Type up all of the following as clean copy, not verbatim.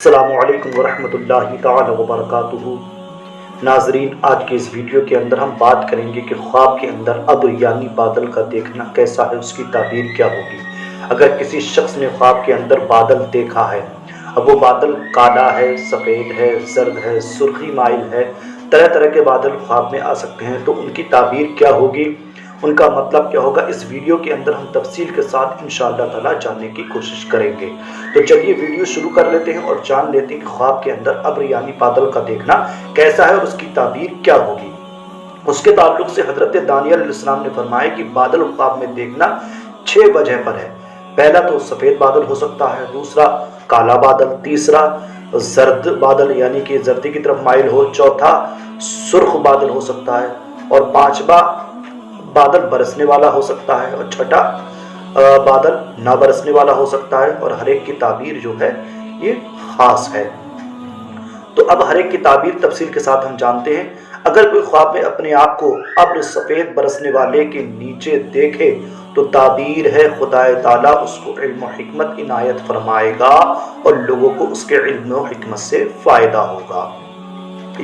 السلام علیکم ورحمۃ اللہ تعالی وبرکاتہ۔ ناظرین، آج کے اس ویڈیو کے اندر ہم بات کریں گے کہ خواب کے اندر ابر یعنی بادل کا دیکھنا کیسا ہے، اس کی تعبیر کیا ہوگی۔ اگر کسی شخص نے خواب کے اندر بادل دیکھا ہے، اب وہ بادل کالا ہے، سفید ہے، زرد ہے، سرخی مائل ہے، طرح طرح کے بادل خواب میں آ سکتے ہیں، تو ان کی تعبیر کیا ہوگی، ان کا مطلب کیا ہوگا، اس ویڈیو کے اندر ہم تفصیل کے ساتھ انشاءاللہ تعالی جاننے کی کوشش کریں گے۔ تو چلیے ویڈیو شروع کر لیتے ہیں اور جان لیتے ہیں کہ خواب کے اندر ابر یعنی بادل کا دیکھنا کیسا ہے اور اس کی تعبیر کیا ہوگی۔ اس کے تعلق سے حضرت دانیال علیہ السلام نے فرمایا کہ بادل خواب میں دیکھنا 6 وجہ پر ہے۔ پہلا تو سفید بادل ہو سکتا ہے، دوسرا کالا بادل، تیسرا زرد بادل یعنی کہ زردی کی طرف مائل ہو، چوتھا سرخ بادل ہو سکتا ہے، اور پانچواں بادل برسنے والا ہو سکتا ہے، اور چھٹا بادل نہ برسنے والا ہو سکتا ہے، اور ہر ایک کی تعبیر جو ہے یہ خاص ہے۔ تو اب ہر ایک کی تعبیر تفصیل کے ساتھ ہم جانتے ہیں۔ اگر کوئی خواب میں اپنے آپ کو ابر سفید برسنے والے کے نیچے دیکھے تو تعبیر ہے خدا تعالیٰ اس کو علم و حکمت عنایت فرمائے گا اور لوگوں کو اس کے علم و حکمت سے فائدہ ہوگا۔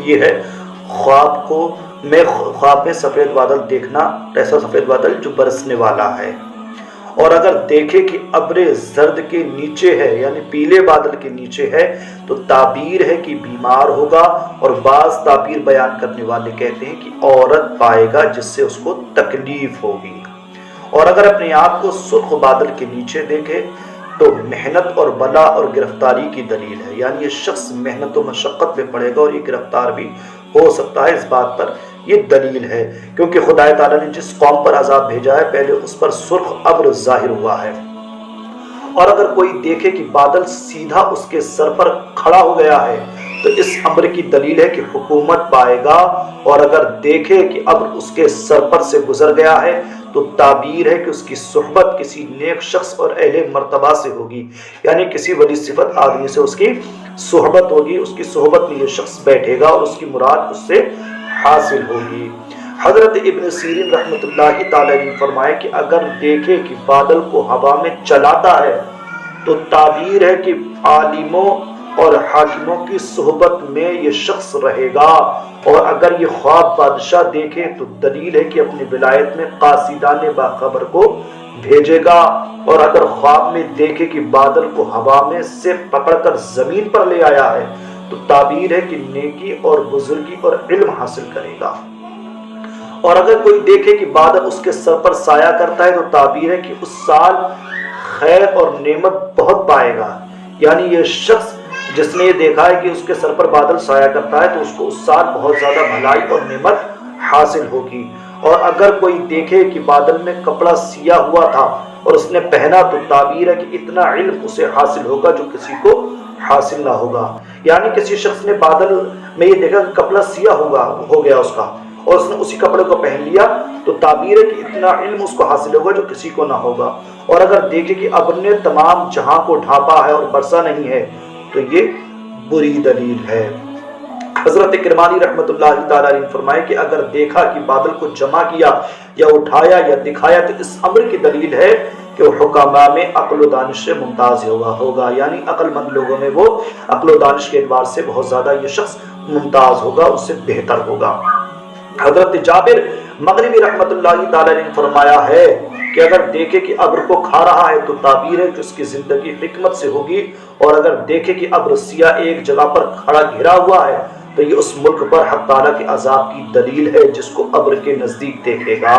یہ ہے خواب میں سفید بادل دیکھنا، ایسا سفید بادل جو برسنے والا ہے۔ اور اگر دیکھے کہ ابر زرد کے نیچے ہے یعنی پیلے بادل کے نیچے ہے تو تعبیر ہے کہ بیمار ہوگا، اور بعض تعبیر بیان کرنے والے کہتے ہیں کہ عورت پائے گا جس سے اس کو تکلیف ہوگی۔ اور اگر اپنے آپ کو سرخ بادل کے نیچے دیکھے تو محنت اور بلا اور گرفتاری کی دلیل ہے، یعنی یہ شخص محنت و مشقت میں پڑے گا اور یہ گرفتار بھی ہو سکتا ہے۔ اس بات پر یہ دلیل ہے کیونکہ خدا تعالیٰ نے جس قوم پر عذاب بھیجا ہے پہلے اس پر سرخ ابر ظاہر ہوا ہے۔ اور اگر کوئی دیکھے کہ بادل سیدھا اس کے سر پر کھڑا ہو گیا ہے تو اس امر کی دلیل ہے کہ حکومت پائے گا، اور اگر دیکھے کہ ابر اس کے سر پر سے گزر گیا ہے تو تعبیر ہے کہ اس کی صحبت کسی نیک شخص اور اہل مرتبہ سے ہوگی، یعنی کسی ولی صفت آدمی سے اس کی صحبت ہوگی، اس کی صحبت میں یہ شخص بیٹھے گا اور اس کی مراد اس سے حاصل ہوگی۔ حضرت ابن سیرین رحمۃ اللہ تعالی نے فرمایا کہ اگر دیکھے کہ بادل کو ہوا میں چلاتا ہے تو تعبیر ہے کہ عالموں اور حاکموں کی صحبت میں یہ شخص رہے گا، اور اگر یہ خواب بادشاہ دیکھے تو دلیل ہے کہ اپنی ولایت میں قاصدان باخبر کو بھیجے گا، اور اگر خواب میں دیکھے کہ بادل کو ہوا میں سے پکڑ کر زمین پر لے آیا ہے تو تعبیر ہے کہ نیکی اور بزرگی اور علم حاصل کرے گا۔ اور اگر کوئی دیکھے کہ بادل اس کے سر پر سایہ کرتا ہے تو تعبیر ہے کہ اس سال خیر اور نعمت بہت پائے گا، یعنی یہ شخص جس نے یہ دیکھا ہے کہ اس کے سر پر بادل سایہ کرتا ہے تو اس کو اس سال بہت زیادہ بھلائی اور نعمت حاصل ہوگی۔ اور اگر کوئی دیکھے کہ بادل میں کپڑا سیا ہوا تھا اور اس نے پہنا تو تعبیر ہے کہ اتنا علم اسے حاصل ہوگا جو کسی کو حاصل نہ ہوگا، یعنی کسی شخص نے بادل میں یہ دیکھا کہ کپڑا سیا ہو گیا اس کا، اور اس نے اسی کپڑے کو پہن لیا تو تعبیر ہے کہ اتنا علم اس کو حاصل ہوگا جو کسی کو نہ ہوگا۔ اور اگر دیکھے کہ ابر نے تمام جہاں کو ڈھانپا ہے اور برسا نہیں ہے تو یہ بری دلیل ہے۔ حضرت کرمانی رحمۃ اللہ تعالی نے فرمایا کہ اگر دیکھا کہ بادل کو جمع کیا یا اٹھایا یا دکھایا تو اس امر کی دلیل ہے کہ وہ حکماء میں عقل و دانش سے ممتاز ہوگا، یعنی عقل مند لوگوں میں وہ عقل و دانش کے اعتبار سے بہت زیادہ یہ شخص ممتاز ہوگا، اس سے بہتر ہوگا۔ حضرت جابر مغربی رحمۃ اللہ تعالی نے فرمایا ہے کہ اگر دیکھے کہ ابر کو کھا رہا ہے تو تعبیر ہے کہ اس کی زندگی حکمت سے ہوگی، اور اگر دیکھے کہ ابر سیاہ ایک جگہ پر کھڑا گھرا ہوا ہے تو یہ اس ملک پر حق تعالیٰ کے عذاب کی دلیل ہے۔ جس کو ابر کے نزدیک دیکھے گا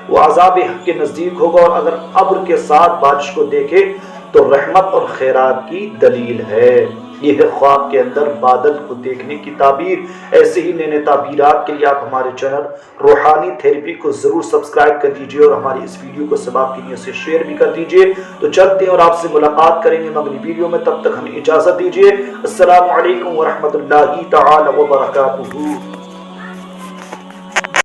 وہ عذاب حق کے نزدیک ہوگا، اور اگر ابر کے ساتھ بارش کو دیکھے تو رحمت اور خیرات کی دلیل ہے۔ یہ ہے خواب کے اندر بادل کو دیکھنے کی تعبیر۔ ایسے ہی نئے نئے تعبیرات کے لیے آپ ہمارے چینل روحانی تھیراپی کو ضرور سبسکرائب کر دیجئے اور ہماری اس ویڈیو کو ثواب کی نیت سے شیئر بھی کر دیجئے۔ تو چلتے ہیں اور آپ سے ملاقات کریں گے اگلی ویڈیو میں، تب تک ہمیں اجازت دیجئے۔ السلام علیکم ورحمۃ اللہ تعالی وبرکاتہ۔